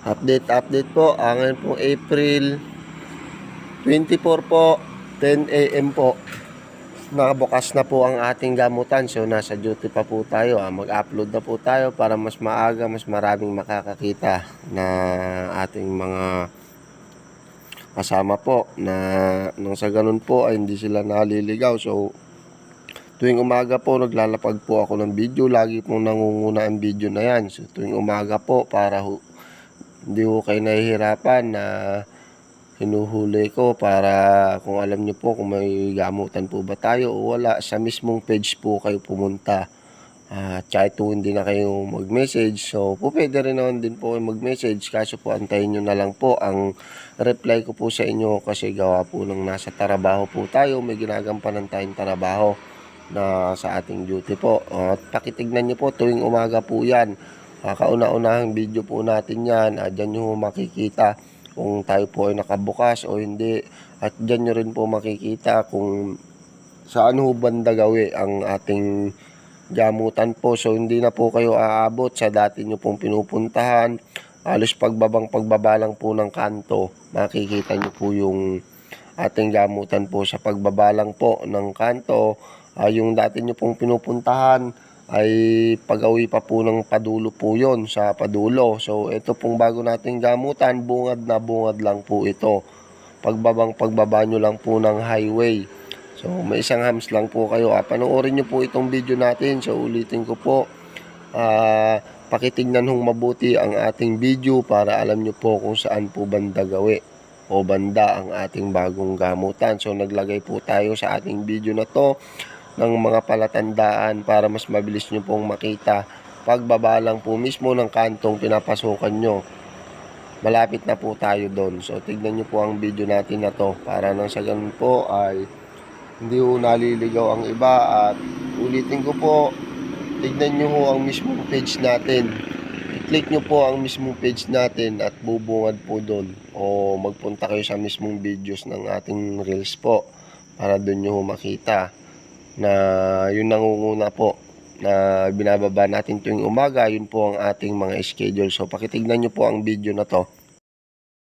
Update po. Ngayon po April 24 po, 10 AM po. Nakabukas na po ang ating gamutan. So nasa duty pa po tayo. Mag-upload na po tayo para mas maaga, mas maraming makakakita na ating mga kasama po, na nang sa ganun po ay hindi sila naliligaw. So tuwing umaga po naglalapag po ako ng video. Lagi pong nangunguna ang video na yan. So tuwing umaga po para hindi ko kayo nahihirapan na hinuhuli ko, para kung alam nyo po kung may gamutan po ba tayo o wala, sa mismong page po kayo pumunta. Kahit po hindi na kayo mag-message, so po pwede rin naman din po kayo mag-message, kaso po antayin nyo na lang po ang reply ko po sa inyo, kasi gawa po ng nasa trabaho po tayo, may ginagampanan tayong trabaho na sa ating duty po. At pakitignan nyo po tuwing umaga po yan. Kauna-unahang video po natin yan. Dyan nyo makikita kung tayo po ay nakabukas o hindi. At dyan nyo rin po makikita kung saan ho banda gawi ang ating gamutan po. So hindi na po kayo aabot sa dati nyo pong pinupuntahan. Halos pagbabalang po ng kanto, makikita nyo po yung ating gamutan po sa pagbabalang po ng kanto. Yung dati nyo pong pinupuntahan ay pag-awi pa po ng Padulo po yon, sa Padulo. So ito pong bago nating gamutan, bungad na bungad lang po ito. Pagbaba nyo lang po ng highway. So may isang hams lang po kayo. Panoorin nyo po itong video natin. So ulitin ko po, pakitignan hong mabuti ang ating video para alam nyo po kung saan po banda gawi o banda ang ating bagong gamutan. So naglagay po tayo sa ating video na to ng mga palatandaan para mas mabilis nyo pong makita. Pagbaba lang po mismo ng kantong pinapasukan nyo, malapit na po tayo doon. So tignan nyo po ang video natin na to para nang sa ganun po ay hindi po naliligaw ang iba. At ulitin ko po, tignan nyo po ang mismong page natin. I-click nyo po ang mismong page natin at bubungad po doon, o magpunta kayo sa mismong videos ng ating reels po para doon nyo makita na yun nangunguna po na binababa natin tuwing umaga. Yun po ang ating mga schedule. So pakitignan nyo po ang video na to